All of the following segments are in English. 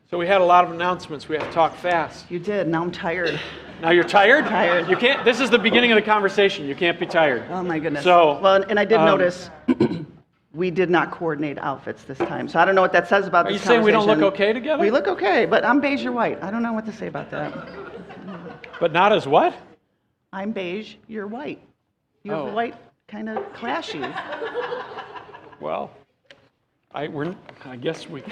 So we had a lot of announcements. We have to talk fast. You did. Now I'm tired. Now you're tired? Tired. You can't. This is the beginning of the conversation. You can't be tired. Oh my goodness. So, well, and I did notice we did not coordinate outfits this time. So I don't know what that says about Are this you saying we don't look conversation. okay together? We look okay, but I'm beige, you're white. I don't know what to say about that. But not as what? I'm beige, you're white. You have Oh. white, kind of clashy. Well, I guess we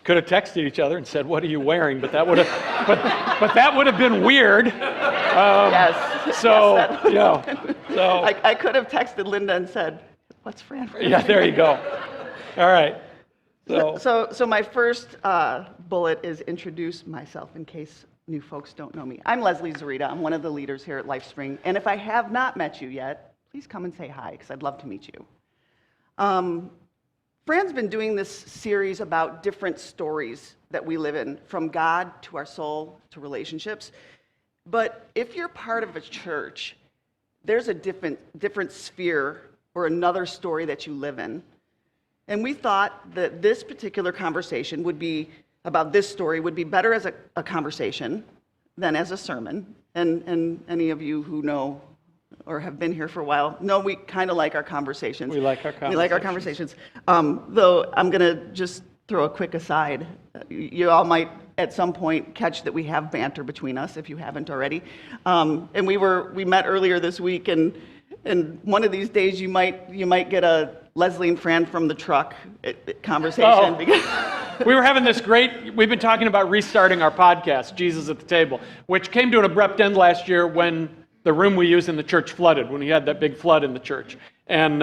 could have texted each other and said, "What are you wearing?" But that would have, but that would have been weird. Yes. So Yes, that- yeah. So I could have texted Linda and said, "What's Fran?" yeah, there you go. All right. So my first bullet is introduce myself in case new folks don't know me. I'm Leslie Zarita. I'm one of the leaders here at LifeSpring. And if I have not met you yet, please come and say hi, because I'd love to meet you. Fran's been doing this series about different stories that we live in, from God to our soul to relationships. But if you're part of a church, there's a different sphere or another story that you live in. And we thought that this particular conversation would be about this story would be better as a conversation than as a sermon. And any of you who know or have been here for a while know we kind of like our conversations. We like our conversations. We like our conversations. Though I'm going to just throw a quick aside. You all might at some point catch that we have banter between us if you haven't already. And we met earlier this week, and one of these days you might get a Leslie and Fran from the truck conversation. Oh. We've been talking about restarting our podcast, Jesus at the Table, which came to an abrupt end last year when the room we use in the church flooded, when we had that big flood in the church. And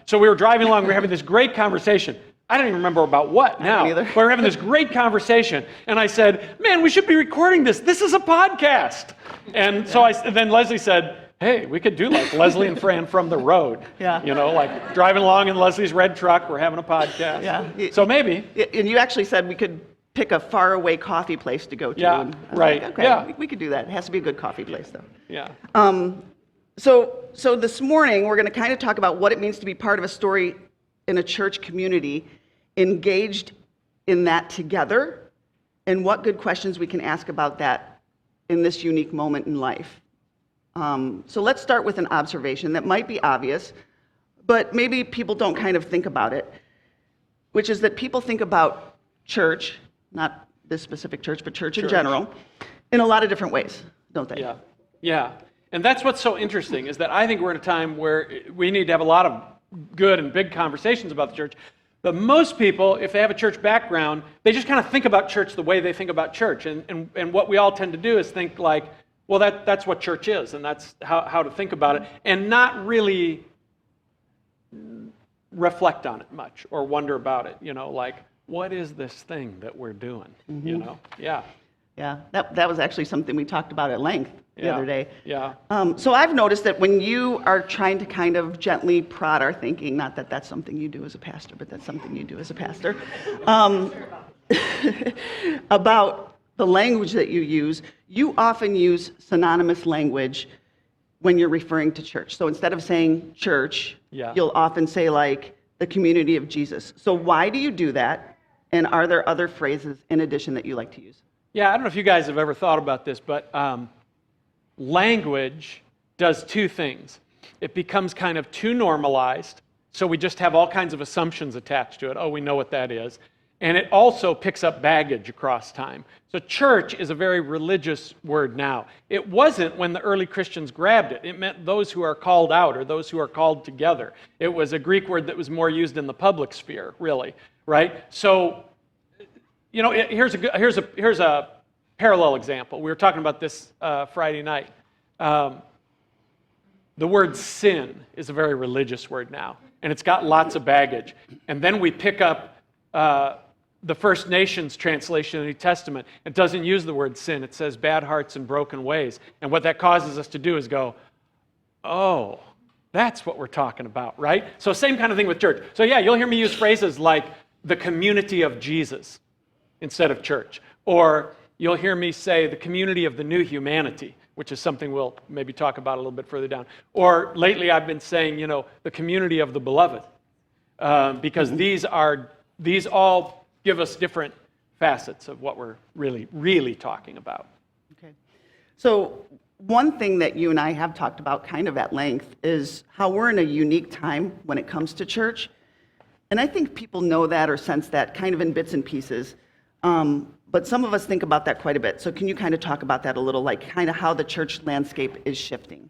so we were driving along, we were having this great conversation. I don't even remember about what now. Me either. But we were having this great conversation, and I said, "Man, we should be recording this. This is a podcast." And so then Leslie said, "Hey, we could do like Leslie and Fran from the road." Yeah. You know, like driving along in Leslie's red truck, we're having a podcast. Yeah. So maybe. And you actually said we could pick a faraway coffee place to go to. Yeah, and I was right, like, okay, yeah. we could do that. It has to be a good coffee place, though. Yeah. So this morning, we're going to kind of talk about what it means to be part of a story in a church community, engaged in that together, and what good questions we can ask about that in this unique moment in life. So let's start with an observation that might be obvious, but maybe people don't kind of think about it, which is that people think about church, not this specific church, but church in general, in a lot of different ways, don't they? Yeah. Yeah. And that's what's so interesting, is that I think we're in a time where we need to have a lot of good and big conversations about the church. But most people, if they have a church background, they just kind of think about church the way they think about church. And what we all tend to do is think like, well, that's what church is, and that's how to think about it, and not really reflect on it much or wonder about it, you know, like, what is this thing that we're doing, you know? Yeah. Yeah, that was actually something we talked about at length the other day. Yeah. So I've noticed that when you are trying to kind of gently prod our thinking, not that that's something you do as a pastor, but that's something you do as a pastor, about the language that you use, you often use synonymous language when you're referring to church. So instead of saying church, you'll often say like the community of Jesus. So why do you do that? And are there other phrases in addition that you like to use? Yeah, I don't know if you guys have ever thought about this, but language does two things. It becomes kind of too normalized, so we just have all kinds of assumptions attached to it. Oh, we know what that is. And it also picks up baggage across time. So church is a very religious word now. It wasn't when the early Christians grabbed it. It meant those who are called out or those who are called together. It was a Greek word that was more used in the public sphere, really, right? So, you know, here's a parallel example. We were talking about this Friday night. The word sin is a very religious word now, and it's got lots of baggage. And then we pick up the First Nations translation of the New Testament. It doesn't use the word sin. It says bad hearts and broken ways. And what that causes us to do is go, oh, that's what we're talking about, right? So same kind of thing with church. So yeah, you'll hear me use phrases like the community of Jesus instead of church. Or you'll hear me say the community of the new humanity, which is something we'll maybe talk about a little bit further down. Or lately I've been saying, you know, the community of the beloved, because these all give us different facets of what we're really talking about. Okay. So one thing that you and I have talked about kind of at length is how we're in a unique time when it comes to church. And I think people know that or sense that kind of in bits and pieces. But some of us think about that quite a bit. So can you kind of talk about that a little, like kind of how the church landscape is shifting?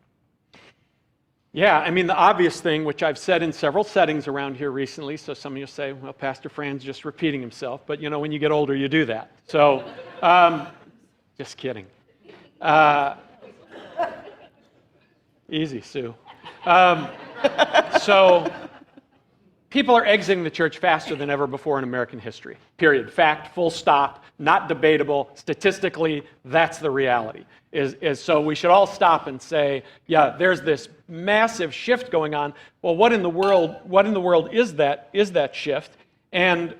Yeah, I mean, the obvious thing, which I've said in several settings around here recently, so some of you say, well, Pastor Fran's just repeating himself, but when you get older, you do that. So, just kidding. Easy, Sue. So, people are exiting the church faster than ever before in American history, period. Fact, full stop, not debatable. Statistically, that's the reality. So we should all stop and say, yeah, there's this massive shift going on. Well, what in the world is that shift? And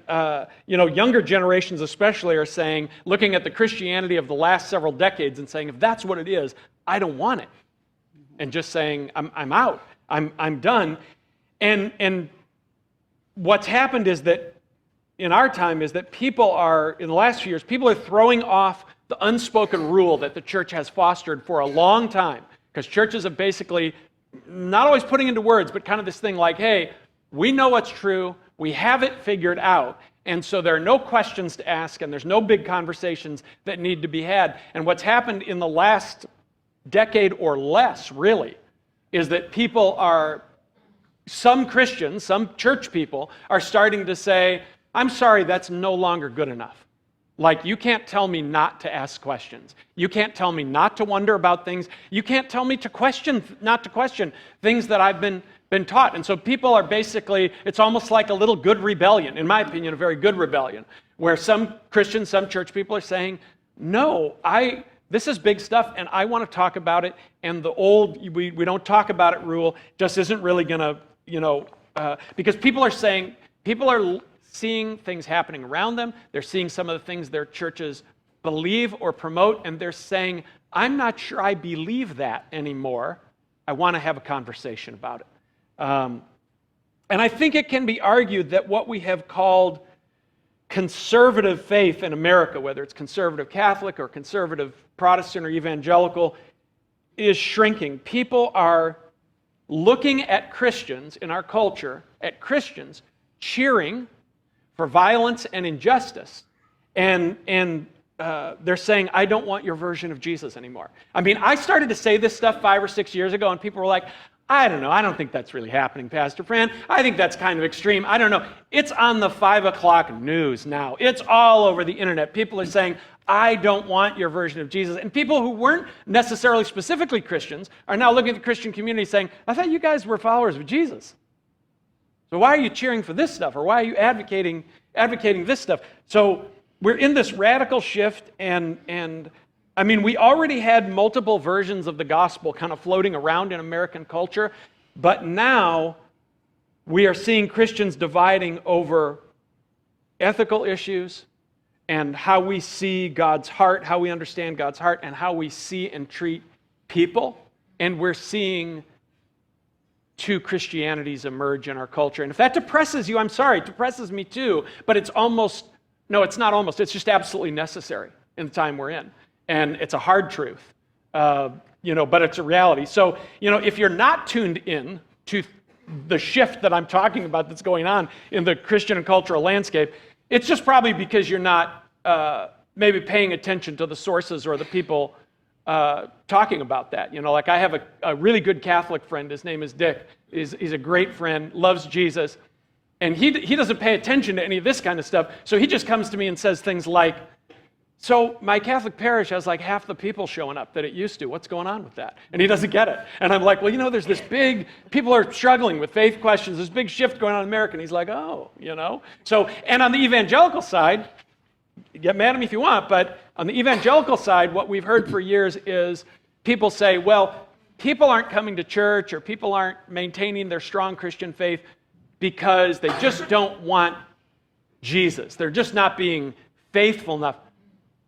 younger generations especially are saying, looking at the Christianity of the last several decades and saying, if that's what it is, I don't want it. And just saying, I'm out. I'm done. And what's happened is that in our time is that people are, in the last few years, people are throwing off the unspoken rule that the church has fostered for a long time, because churches have basically, not always putting into words, but kind of this thing like, hey, we know what's true, we have it figured out, and so there are no questions to ask, and there's no big conversations that need to be had. And what's happened in the last decade or less, really, is that some Christians, some church people, are starting to say, I'm sorry, that's no longer good enough. Like, you can't tell me not to ask questions. You can't tell me not to wonder about things. You can't tell me not to question things that I've been taught. And so people are basically, it's almost like a little good rebellion, in my opinion, a very good rebellion, where some Christians, some church people are saying, no, this is big stuff, and I want to talk about it, and the old, we don't talk about it rule just isn't really going to, because people are seeing things happening around them. They're seeing some of the things their churches believe or promote, and they're saying, I'm not sure I believe that anymore. I want to have a conversation about it. And I think it can be argued that what we have called conservative faith in America, whether it's conservative Catholic or conservative Protestant or evangelical, is shrinking. People are looking at Christians in our culture, at Christians cheering for violence and injustice, and they're saying, I don't want your version of Jesus anymore. I mean, I started to say this stuff 5 or 6 years ago, and people were like, I don't know, I don't think that's really happening, Pastor Fran. I think that's kind of extreme. I don't know. It's on the 5 o'clock news now. It's all over the internet. People are saying, I don't want your version of Jesus. And people who weren't necessarily specifically Christians are now looking at the Christian community saying, I thought you guys were followers of Jesus. So why are you cheering for this stuff? Or why are you advocating this stuff? So we're in this radical shift, and I mean, we already had multiple versions of the gospel kind of floating around in American culture, but now we are seeing Christians dividing over ethical issues and how we see God's heart, how we understand God's heart, and how we see and treat people. And we're seeing two Christianities emerge in our culture. And if that depresses you, I'm sorry, it depresses me too, but it's just absolutely necessary in the time we're in. And it's a hard truth, but it's a reality. So, if you're not tuned in to the shift that I'm talking about that's going on in the Christian and cultural landscape, it's just probably because you're not maybe paying attention to the sources or the people talking about that. Like I have a really good Catholic friend. His name is Dick. He's a great friend, loves Jesus. And he doesn't pay attention to any of this kind of stuff. So he just comes to me and says things like, so my Catholic parish has like half the people showing up that it used to. What's going on with that? And he doesn't get it. And I'm like, well, there's this people are struggling with faith questions. There's this big shift going on in America. And he's like, oh, So, and on the evangelical side, get mad at me if you want, but on the evangelical side, what we've heard for years is people say, well, people aren't coming to church or people aren't maintaining their strong Christian faith because they just don't want Jesus. They're just not being faithful enough.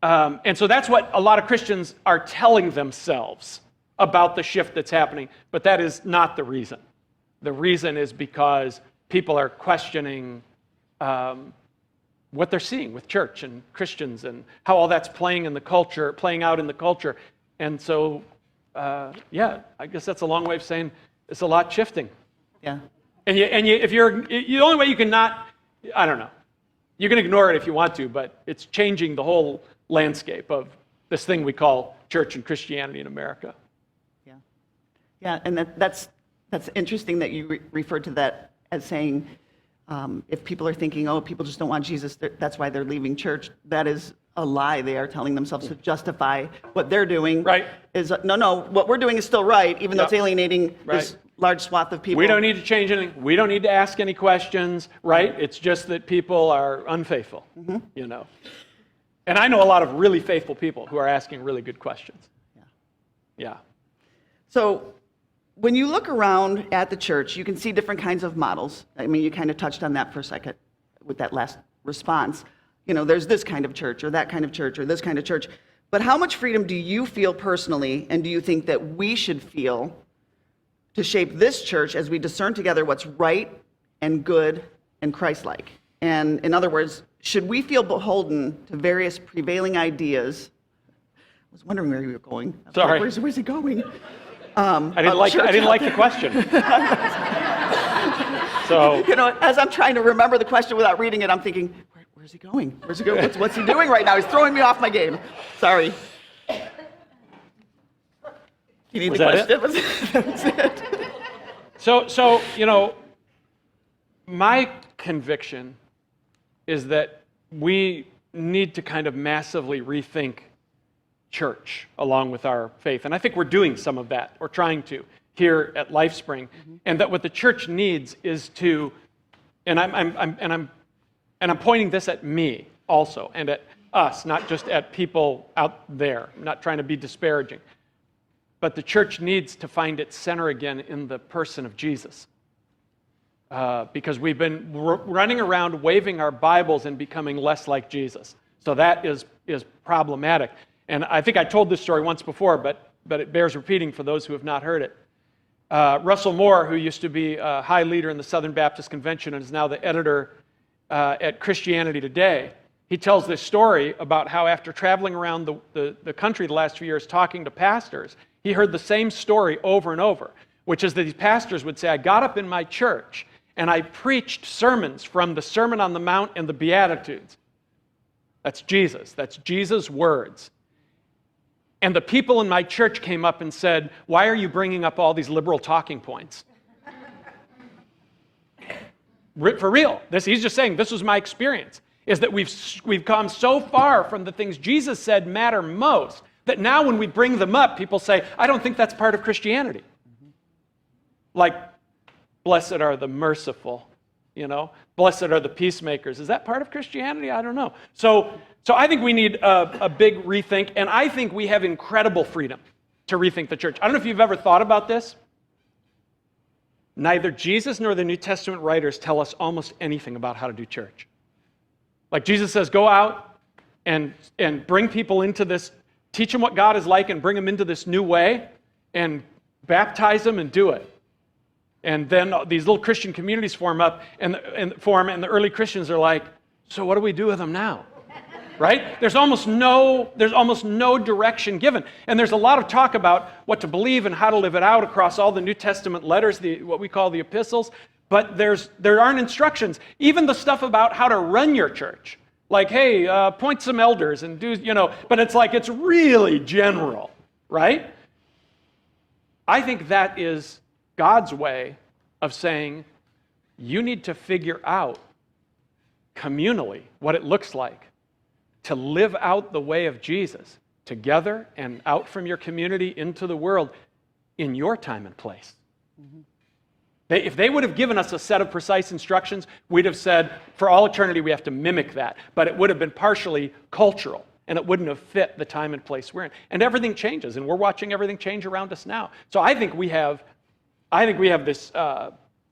And so that's what a lot of Christians are telling themselves about the shift that's happening, but that is not the reason. The reason is because people are questioning what they're seeing with church and Christians and how all that's playing out in the culture. And so, I guess that's a long way of saying it's a lot shifting. Yeah. The only way you can not, I don't know, you can ignore it if you want to, but it's changing the whole landscape of this thing we call church and Christianity in America. Yeah. Yeah, and that's interesting that you referred to that as saying, if people are thinking, oh, people just don't want Jesus, that's why they're leaving church, that is a lie. They are telling themselves to justify what they're doing. Right. No, what we're doing is still right, even though it's alienating Right. this large swath of people. We don't need to change anything. We don't need to ask any questions, right? It's just that people are unfaithful, And I know a lot of really faithful people who are asking really good questions. Yeah. So when you look around at the church, you can see different kinds of models. I mean, you kind of touched on that for a second with that last response. There's this kind of church or that kind of church or this kind of church. But how much freedom do you feel personally, and do you think that we should feel to shape this church as we discern together what's right and good and Christ-like? And in other words, should we feel beholden to various prevailing ideas? I was wondering where you were going. Sorry. Where's he going? I didn't like the question. So, as I'm trying to remember the question without reading it, I'm thinking, where's he going? Where's he going? What's he doing right now? He's throwing me off my game. Sorry. You need Was the that question? That's it. So, my conviction is that we need to kind of massively rethink church along with our faith. And I think we're doing some of that, or trying to, here at LifeSpring. And that what the church needs is to, and I'm pointing this at me also, and at us, not just at people out there. I'm not trying to be disparaging. But the church needs to find its center again in the person of Jesus. Because we've been running around waving our Bibles and becoming less like Jesus. So that is problematic. And I think I told this story once before, but it bears repeating for those who have not heard it. Russell Moore, who used to be a high leader in the Southern Baptist Convention and is now the editor at Christianity Today, he tells this story about how after traveling around the country the last few years talking to pastors, he heard the same story over and over, which is that these pastors would say, I got up in my church and I preached sermons from the Sermon on the Mount and the Beatitudes. That's Jesus. That's Jesus' words. And the people in my church came up and said, why are you bringing up all these liberal talking points? For real. He's just saying, this was my experience, is that we've come so far from the things Jesus said matter most, that now when we bring them up, people say, I don't think that's part of Christianity. Like, blessed are the merciful, blessed are the peacemakers. Is that part of Christianity? I don't know. So I think we need a big rethink, and I think we have incredible freedom to rethink the church. I don't know if you've ever thought about this. Neither Jesus nor the New Testament writers tell us almost anything about how to do church. Like Jesus says, go out and bring people into this, teach them what God is like and bring them into this new way and baptize them and do it. And then these little Christian communities form up and the early Christians are like, so what do we do with them now? Right? There's almost no direction given. And there's a lot of talk about what to believe and how to live it out across all the New Testament letters, what we call the epistles. But there aren't instructions. Even the stuff about how to run your church. Like, hey, appoint some elders and do, but it's really general, right? I think that is God's way of saying, you need to figure out communally what it looks like to live out the way of Jesus together and out from your community into the world in your time and place. Mm-hmm. If they would have given us a set of precise instructions, we'd have said, for all eternity, we have to mimic that. But it would have been partially cultural, and it wouldn't have fit the time and place we're in. And everything changes, and we're watching everything change around us now. So I think we have this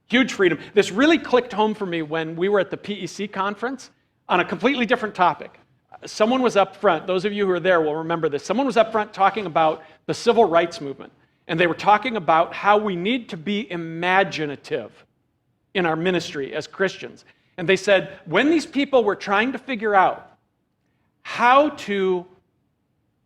huge freedom. This really clicked home for me when we were at the PEC conference on a completely different topic. Someone was up front, those of you who are there will remember this, someone was up front talking about the civil rights movement. And they were talking about how we need to be imaginative in our ministry as Christians. And they said, when these people were trying to figure out how to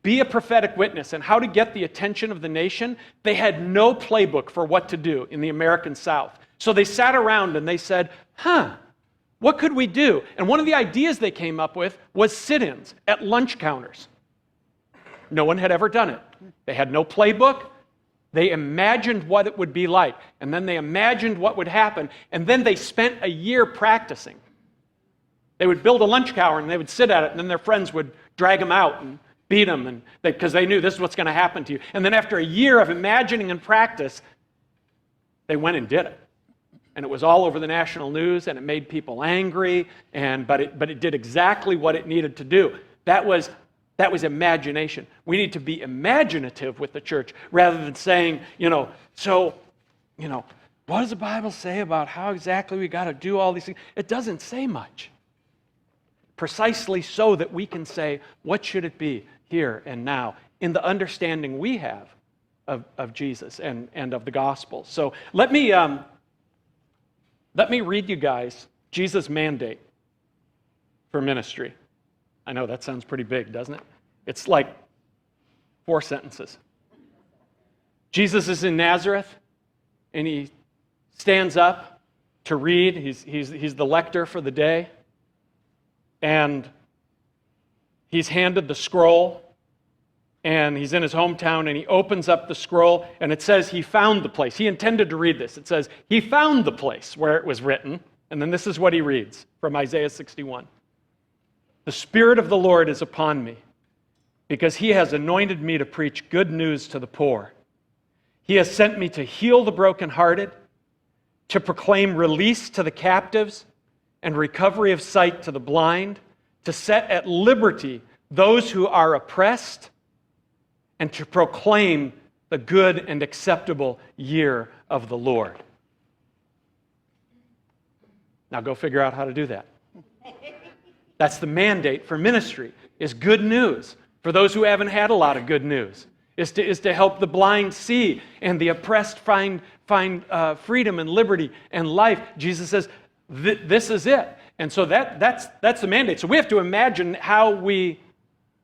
be a prophetic witness and how to get the attention of the nation, they had no playbook for what to do in the American South. So they sat around and they said, what could we do? And one of the ideas they came up with was sit-ins at lunch counters. No one had ever done it. They had no playbook. They imagined what it would be like, and then they imagined what would happen, and then they spent a year practicing. They would build a lunch counter, and they would sit at it, and then their friends would drag them out and beat them, because they knew this is what's going to happen to you. And then after a year of imagining and practice, they went and did it. And it was all over the national news, and it made people angry, but it did exactly what it needed to do. That was imagination. We need to be imaginative with the church rather than saying, what does the Bible say about how exactly we got to do all these things? It doesn't say much. Precisely so that we can say, what should it be here and now in the understanding we have of Jesus and of the gospel. So let me read you guys Jesus' mandate for ministry. I know that sounds pretty big, doesn't it? It's like 4 sentences. Jesus is in Nazareth, and he stands up to read. He's the lector for the day, and he's handed the scroll, and he's in his hometown, and he opens up the scroll, and it says he found the place. He intended to read this. It says he found the place where it was written, and then this is what he reads from Isaiah 61. The Spirit of the Lord is upon me, because he has anointed me to preach good news to the poor. He has sent me to heal the brokenhearted, to proclaim release to the captives and recovery of sight to the blind, to set at liberty those who are oppressed, and to proclaim the good and acceptable year of the Lord. Now go figure out how to do that. That's the mandate for ministry, is good news. For those who haven't had a lot of good news, is to help the blind see and the oppressed find freedom and liberty and life. Jesus says, this is it. And so that's the mandate. So we have to imagine how we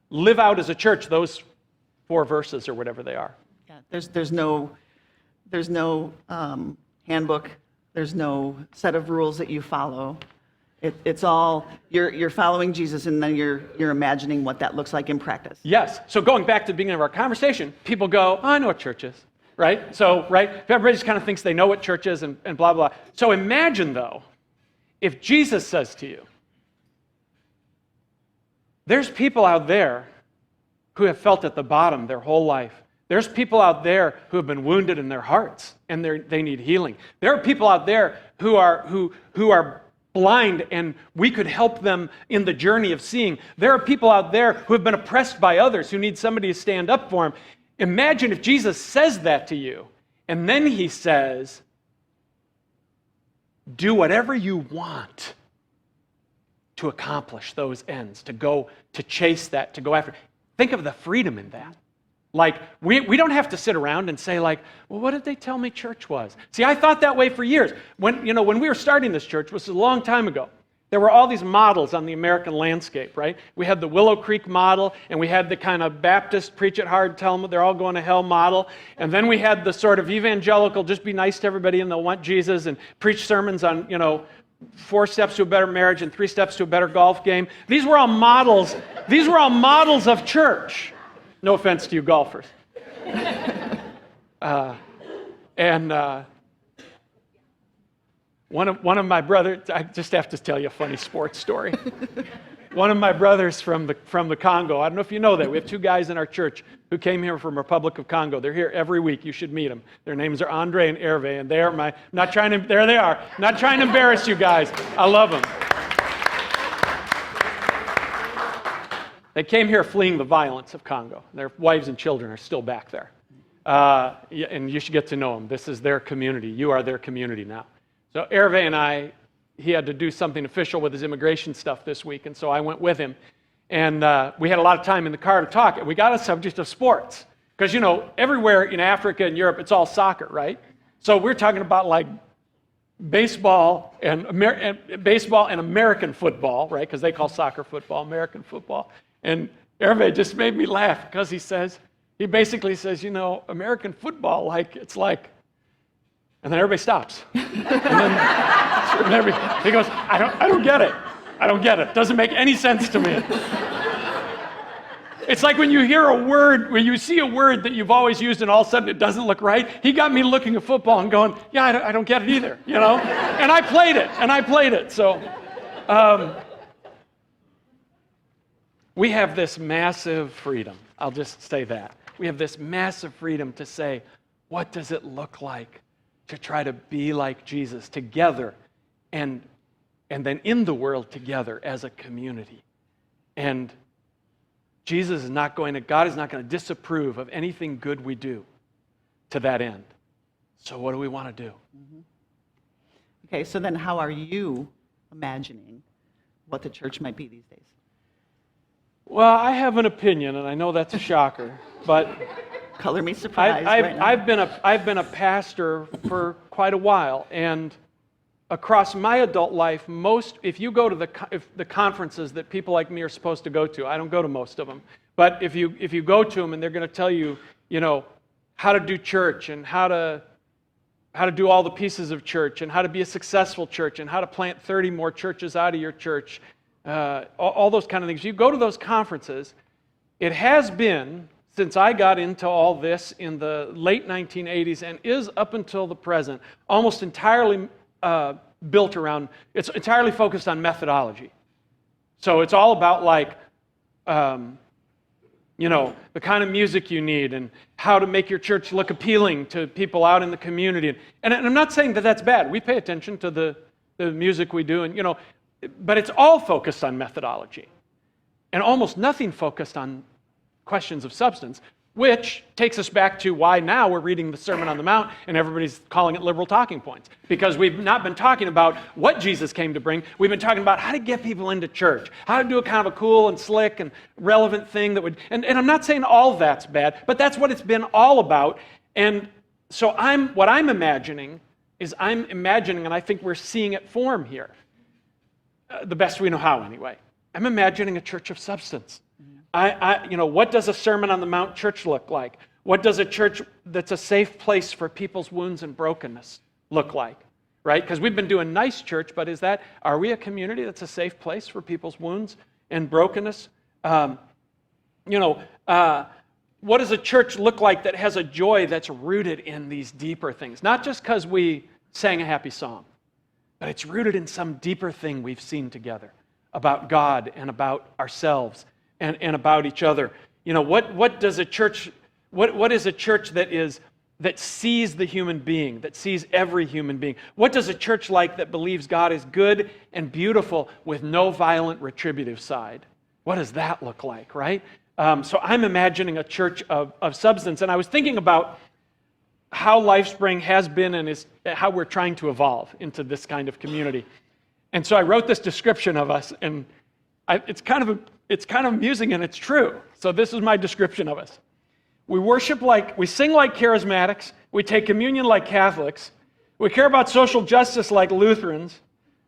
live out as a church those 4 verses or whatever they are. Yeah, there's no handbook. There's no set of rules that you follow. It's all you're following Jesus, and then you're imagining what that looks like in practice. Yes. So going back to the beginning of our conversation, people go, I know what church is, right? So, right? Everybody just kind of thinks they know what church is and blah, blah. So imagine, though, if Jesus says to you, there's people out there who have felt at the bottom their whole life. There's people out there who have been wounded in their hearts, and they need healing. There are people out there who are blind, and we could help them in the journey of seeing. There are people out there who have been oppressed by others who need somebody to stand up for them. Imagine if Jesus says that to you, and then he says, do whatever you want to accomplish those ends, to chase that, to go after. Think of the freedom in that. Like, we don't have to sit around and say, like, well, what did they tell me church was? See, I thought that way for years. When we were starting this church, which was a long time ago, there were all these models on the American landscape, right? We had the Willow Creek model, and we had the kind of Baptist, preach it hard, tell them they're all going to hell model. And then we had the sort of evangelical, just be nice to everybody and they'll want Jesus, and preach sermons on, 4 steps to a better marriage and 3 steps to a better golf game. These were all models. These were all models of church. No offense to you golfers. One of my brothers, I just have to tell you a funny sports story. One of my brothers from the Congo, I don't know if you know that, we have 2 guys in our church who came here from Republic of Congo. They're here every week. You should meet them. Their names are Andre and Hervé, and they are there they are. Not trying to embarrass you guys. I love them. They came here fleeing the violence of Congo. Their wives and children are still back there. And you should get to know them. This is their community. You are their community now. So Hervé and he had to do something official with his immigration stuff this week, and so I went with him. And we had a lot of time in the car to talk, and we got a subject of sports. Because, everywhere in Africa and Europe, it's all soccer, right? So we're talking about, like, baseball and American football, right? Because they call soccer football American football. And everybody just made me laugh because he basically says, American football, it's like, and then everybody stops. And then he goes, I don't get it. I don't get it. Doesn't make any sense to me. It's like when you hear a word, when you see a word that you've always used and all of a sudden it doesn't look right. He got me looking at football and going, yeah, I don't get it either, And I played it, So we have this massive freedom. I'll just say that. We have this massive freedom to say, what does it look like to try to be like Jesus together and then in the world together as a community? And God is not going to disapprove of anything good we do to that end. So what do we want to do? Mm-hmm. Okay, so then how are you imagining what the church might be these days? Well, I have an opinion, and I know that's a shocker, but color me surprised. I've been a pastor for quite a while, and across my adult life, if you go to the conferences that people like me are supposed to go to, I don't go to most of them, but if you go to them and they're going to tell you, how to do church and how to do all the pieces of church and how to be a successful church and how to plant 30 more churches out of your church, all those kind of things. You go to those conferences, it has been, since I got into all this in the late 1980s and is up until the present, almost entirely built around, it's entirely focused on methodology. So it's all about the kind of music you need and how to make your church look appealing to people out in the community. And I'm not saying that that's bad. We pay attention to the music we do, but it's all focused on methodology and almost nothing focused on questions of substance, which takes us back to why now we're reading the Sermon on the Mount and everybody's calling it liberal talking points. Because we've not been talking about what Jesus came to bring. We've been talking about how to get people into church, how to do a kind of a cool and slick and relevant thing that would, and I'm not saying all that's bad, but that's what it's been all about. And so what I'm imagining, and I think we're seeing it form here, the best we know how anyway. I'm imagining a church of substance. What does a Sermon on the Mount church look like? What does a church that's a safe place for people's wounds and brokenness look like? Right? Because we've been doing nice church, but are we a community that's a safe place for people's wounds and brokenness? What does a church look like that has a joy that's rooted in these deeper things? Not just because we sang a happy song, but it's rooted in some deeper thing we've seen together about God and about ourselves and about each other. What is a church that sees the human being, that sees every human being? What does a church like that believes God is good and beautiful with no violent retributive side? What does that look like, right? So I'm imagining a church of substance, and I was thinking about how LifeSpring has been and is how we're trying to evolve into this kind of community. And so I wrote this description of us, and it's kind of amusing, and it's true. So this is my description of us. We sing like charismatics. We take communion like Catholics. We care about social justice like Lutherans.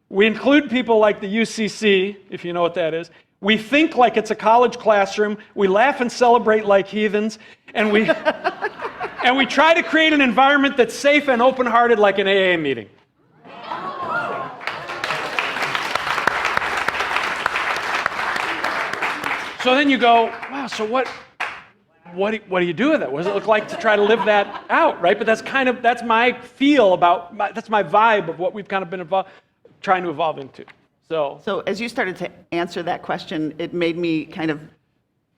We include people like the UCC, if you know what that is. We think like it's a college classroom. We laugh and celebrate like heathens. And we try to create an environment that's safe and open-hearted like an AA meeting. So then you go, wow, so what do you do with it? What does it look like to try to live that out, right? But that's my feel that's my vibe of what we've kind of been trying to evolve into. So as you started to answer that question, it made me kind of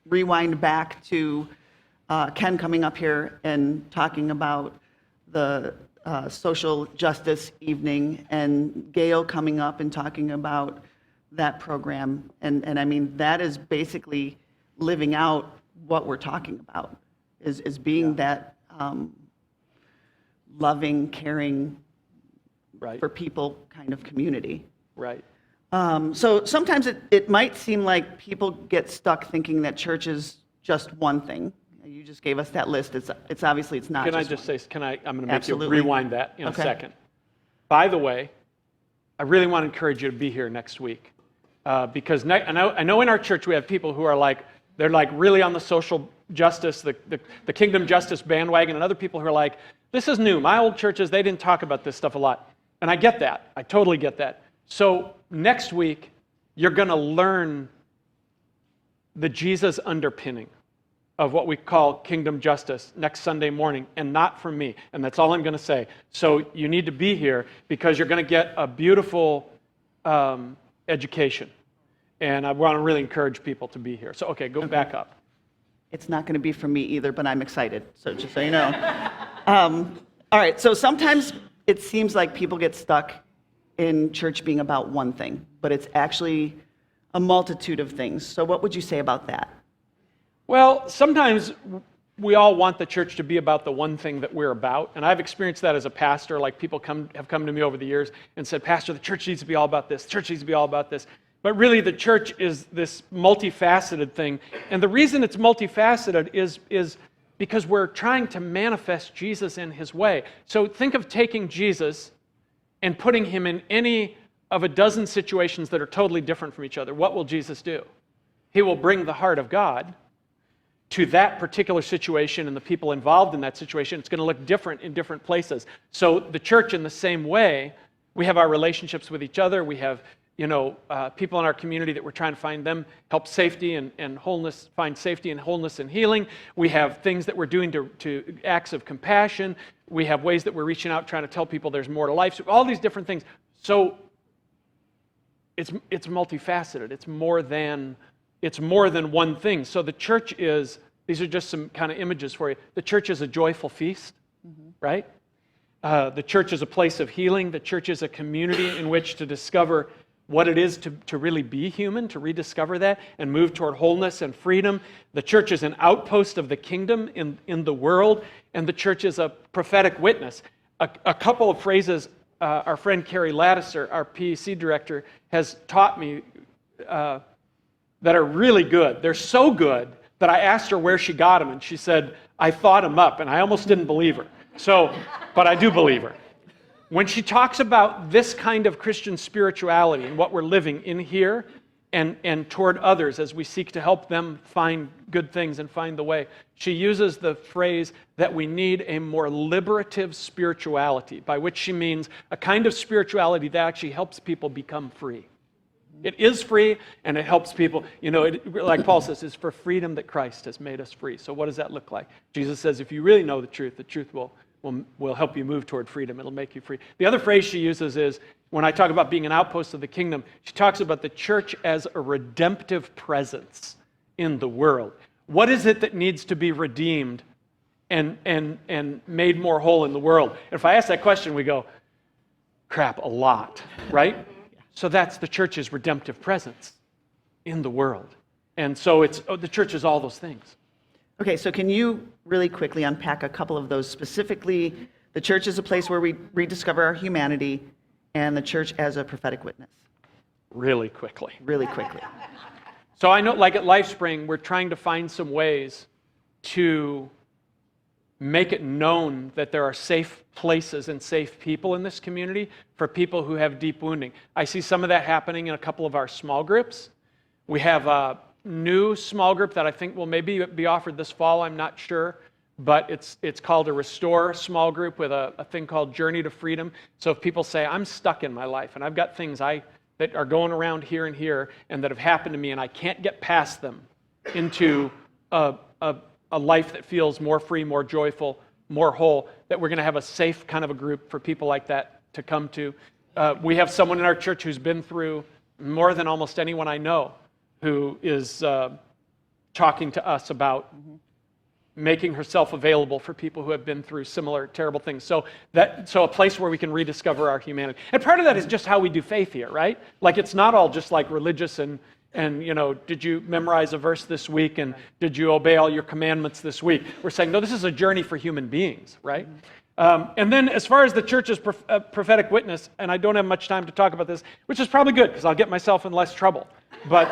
rewind back to Ken coming up here and talking about the social justice evening, and Gail coming up and talking about that program. And I mean, that is basically living out what we're talking about, is being that loving, caring, right, for people kind of community. Right. So sometimes it might seem like people get stuck thinking that church is just one thing. You just gave us that list. It's obviously it's not. Can just I just one. say? I'm going to make Absolutely. you rewind that in a second. by the way, I really want to encourage you to be here next week. Because I know in our church we have people who are like, they're like really on the social justice, the kingdom justice bandwagon, and other people who are like, this is new. My old churches, they didn't talk about this stuff a lot. And I get that. I totally get that. So next week, you're going to learn the Jesus underpinning of what we call kingdom justice next Sunday morning, and not from me. And that's all I'm going to say. So you need to be here because you're going to get a beautiful education. And I want to really encourage people to be here. So, okay, go back up. It's not going to be from me either, but I'm excited, so just so you know. All right, so sometimes it seems like people get stuck in church being about one thing, but it's actually a multitude of things. So what would you say about that? Well, sometimes we all want the church to be about the one thing that we're about, and I've experienced that as a pastor. Like people have come to me over the years and said, Pastor, the church needs to be all about this. The church needs to be all about this. But really, the church is this multifaceted thing, and the reason it's multifaceted is because we're trying to manifest Jesus in his way. So think of taking Jesus and putting him in any of a dozen situations that are totally different from each other. What will Jesus do? He will bring the heart of God to that particular situation and the people involved in that situation. It's going to look different in different places. So the church, in the same way, we have our relationships with each other. We have people in our community that we're trying to find them help safety and wholeness, find safety and wholeness and healing. We have things that we're doing to acts of compassion. We have ways that we're reaching out, trying to tell people there's more to life. So all these different things. So it's multifaceted. It's more than one thing. So the church is, these are just some kind of images for you. The church is a joyful feast, right? The church is a place of healing. The church is a community in which to discover what it is to really be human, to rediscover that and move toward wholeness and freedom. The church is an outpost of the kingdom in the world, and the church is a prophetic witness. A couple of phrases our friend Carrie Lattiser, our PEC director, has taught me that are really good. They're so good that I asked her where she got them, and she said, I thought them up, and I almost didn't believe her. But I do believe her. When she talks about this kind of Christian spirituality and what we're living in here and toward others as we seek to help them find good things and find the way, she uses the phrase that we need a more liberative spirituality, by which she means a kind of spirituality that actually helps people become free. It is free, and it helps people. Like Paul says, it's for freedom that Christ has made us free. So what does that look like? Jesus says, if you really know the truth will help you move toward freedom. It'll make you free. The other phrase she uses is, when I talk about being an outpost of the kingdom, she talks about the church as a redemptive presence in the world. What is it that needs to be redeemed and made more whole in the world? If I ask that question, we go, crap, a lot, right? So that's the church's redemptive presence in the world. And so the church is all those things. Okay, so can you really quickly unpack a couple of those? Specifically, the church is a place where we rediscover our humanity, and the church as a prophetic witness. Really quickly. Really quickly. So I know, like at LifeSpring, we're trying to find some ways to make it known that there are safe places and safe people in this community for people who have deep wounding. I see some of that happening in a couple of our small groups. We have a new small group that I think will maybe be offered this fall, I'm not sure, but it's called a Restore small group with a thing called Journey to Freedom. So if people say, I'm stuck in my life and I've got things that are going around here and here and that have happened to me and I can't get past them into a life that feels more free, more joyful, more whole, that we're going to have a safe kind of a group for people like that to come to. We have someone in our church who's been through more than almost anyone I know, who is talking to us about making herself available for people who have been through similar terrible things. So a place where we can rediscover our humanity. And part of that is just how we do faith here, right? Like it's not all just like religious and did you memorize a verse this week and did you obey all your commandments this week? We're saying, no, this is a journey for human beings, right? And then as far as the church's prophetic witness, and I don't have much time to talk about this, which is probably good because I'll get myself in less trouble. But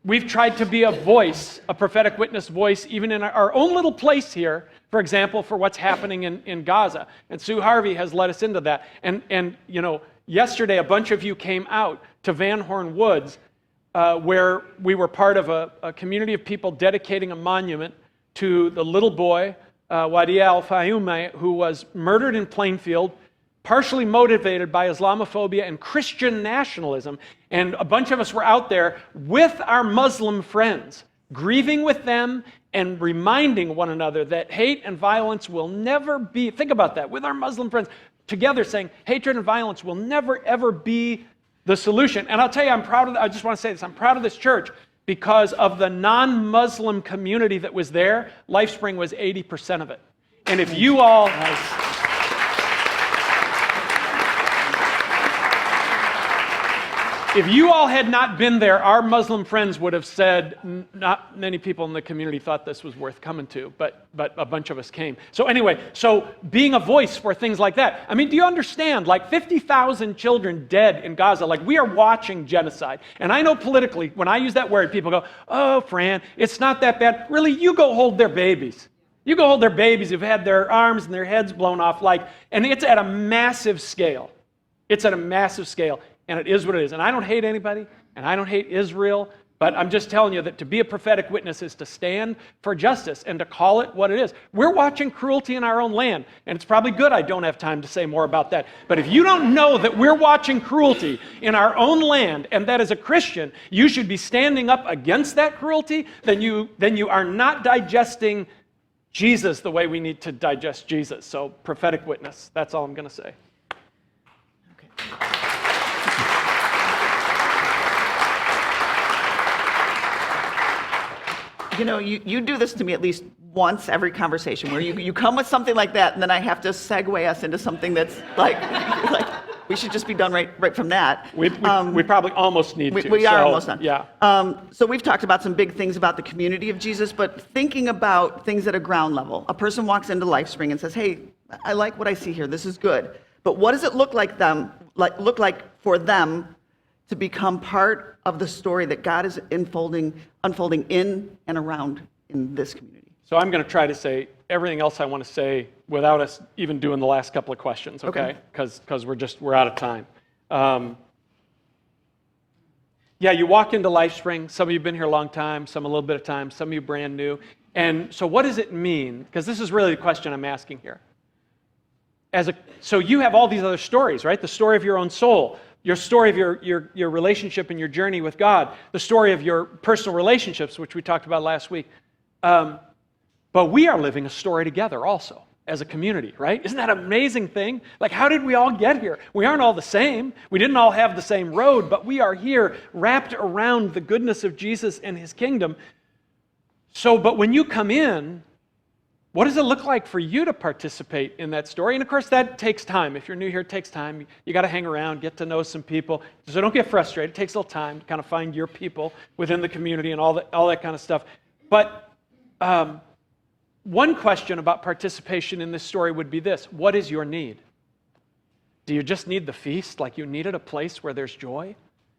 we've tried to be a voice, a prophetic witness voice, even in our own little place here for example, for what's happening in Gaza. And Sue Harvey has led us into that. And yesterday, a bunch of you came out to Van Horn Woods, where we were part of a community of people dedicating a monument to the little boy, Wadia Al-Fayoume, who was murdered in Plainfield, partially motivated by Islamophobia and Christian nationalism. And a bunch of us were out there with our Muslim friends, grieving with them and reminding one another that hate and violence will never be, think about that, with our Muslim friends, together saying hatred and violence will never, ever be the solution. And I'll tell you, I just want to say this, I'm proud of this church because of the non-Muslim community that was there. LifeSpring was 80% of it. And if you all... If you all had not been there, our Muslim friends would have said, not many people in the community thought this was worth coming to, but a bunch of us came. So anyway, so being a voice for things like that. I mean, do you understand? Like 50,000 children dead in Gaza. Like we are watching genocide. And I know politically, when I use that word, people go, oh, Fran, it's not that bad. Really, you go hold their babies. You go hold their babies who've had their arms and their heads blown off. And it's at a massive scale. It's at a massive scale. And it is what it is. And I don't hate anybody, and I don't hate Israel, but I'm just telling you that to be a prophetic witness is to stand for justice and to call it what it is. We're watching cruelty in our own land, and it's probably good I don't have time to say more about that. But if you don't know that we're watching cruelty in our own land, and that as a Christian, you should be standing up against that cruelty, then you are not digesting Jesus the way we need to digest Jesus. So prophetic witness, that's all I'm going to say. Okay. You know, you do this to me at least once every conversation, where you come with something like that, and then I have to segue us into something that's like we should just be done right from that. We probably almost need to. We are almost done. Yeah. So we've talked about some big things about the community of Jesus, but thinking about things at a ground level. A person walks into LifeSpring and says, hey, I like what I see here. This is good. But what does it look like for them to become part of the story that God is unfolding in and around in this community? So I'm going to try to say everything else I want to say without us even doing the last couple of questions, okay? Because we're out of time. Yeah, you walk into LifeSpring. Some of you have been here a long time, some a little bit of time, some of you brand new. And so what does it mean? Because this is really the question I'm asking here. So you have all these other stories, right? The story of your own soul, your story of your relationship and your journey with God, the story of your personal relationships, which we talked about last week. But we are living a story together also as a community, right? Isn't that an amazing thing? Like, how did we all get here? We aren't all the same. We didn't all have the same road, but we are here wrapped around the goodness of Jesus and his kingdom. So, but when you come in, what does it look like for you to participate in that story? And of course, that takes time. If you're new here, it takes time. You got to hang around, get to know some people. So don't get frustrated. It takes a little time to kind of find your people within the community and all that kind of stuff. But one question about participation in this story would be this: what is your need? Do you just need the feast, like you needed a place where there's joy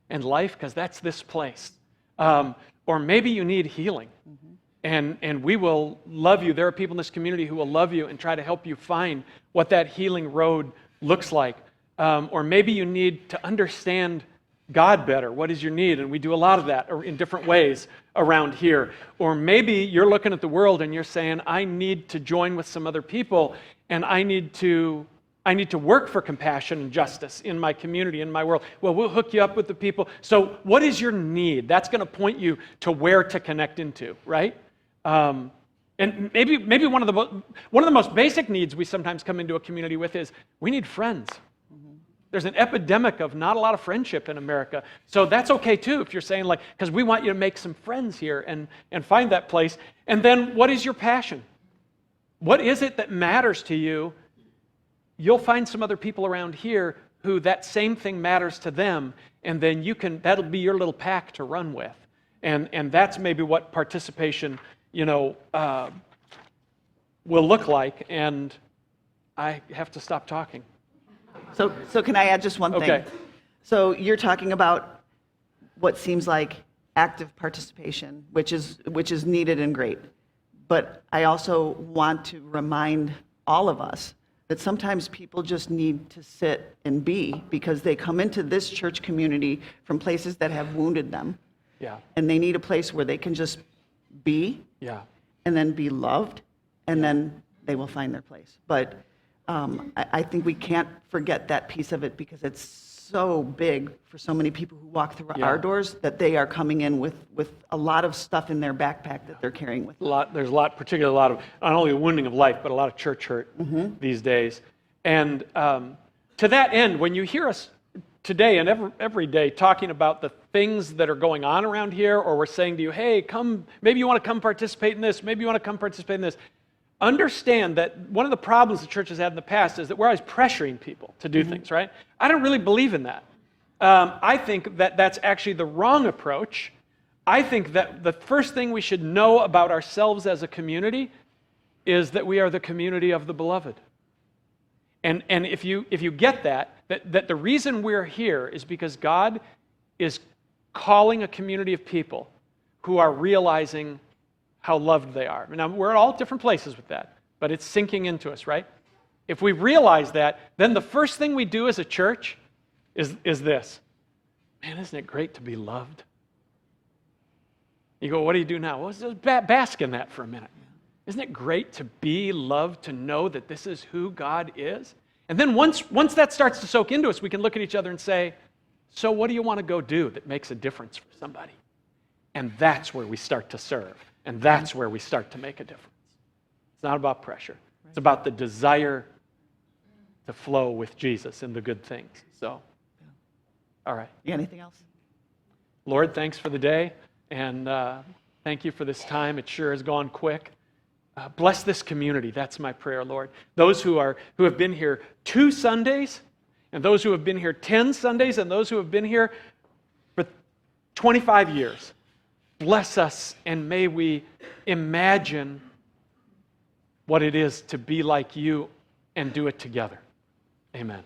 and life? Because that's this place. Or maybe you need healing. Mm-hmm. And we will love you. There are people in this community who will love you and try to help you find what that healing road looks like. Or maybe you need to understand God better. What is your need? And we do a lot of that in different ways around here. Or maybe you're looking at the world and you're saying, I need to join with some other people, and I need to work for compassion and justice in my community, in my world. Well, we'll hook you up with the people. So what is your need? That's going to point you to where to connect into, right? And maybe one of the most basic needs we sometimes come into a community with is we need friends. Mm-hmm. There's an epidemic of not a lot of friendship in America. So that's okay too if you're saying, like, because we want you to make some friends here and find that place. And then what is your passion? What is it that matters to you? You'll find some other people around here who that same thing matters to them, and then that'll be your little pack to run with. And that's maybe what participation will look like, and I have to stop talking. So can I add just one thing? Okay. So you're talking about what seems like active participation, which is needed and great. But I also want to remind all of us that sometimes people just need to sit and be, because they come into this church community from places that have wounded them. Yeah. And they need a place where they can just be, Yeah. and then be loved, and then they will find their place. But I think we can't forget that piece of it, because it's so big for so many people who walk through our doors, that they are coming in with a lot of stuff in their backpack that they're carrying with them. There's particularly a lot of, not only the wounding of life, but a lot of church hurt these days. And to that end, when you hear us today and every day talking about the things that are going on around here, or we're saying to you, hey, come, maybe you want to come participate in this, maybe you want to come participate in this, understand that one of the problems the church has had in the past is that we're always pressuring people to do things, right? I don't really believe in that. I think that that's actually the wrong approach. I think that the first thing we should know about ourselves as a community is that we are the community of the beloved. And if you get that the reason we're here is because God is calling a community of people who are realizing how loved they are. Now, we're at all different places with that, but it's sinking into us, right? If we realize that, then the first thing we do as a church is this. Man, isn't it great to be loved? You go, what do you do now? Well, just bask in that for a minute. Isn't it great to be loved, to know that this is who God is? And then once that starts to soak into us, we can look at each other and say, so what do you want to go do that makes a difference for somebody? And that's where we start to serve. And that's where we start to make a difference. It's not about pressure. It's about the desire to flow with Jesus in the good things. So, all right. You got anything else? Lord, thanks for the day. And thank you for this time. It sure has gone quick. Bless this community. That's my prayer, Lord. Those who have been here 2 Sundays, and those who have been here 10 Sundays, and those who have been here for 25 years. Bless us, and may we imagine what it is to be like you and do it together. Amen.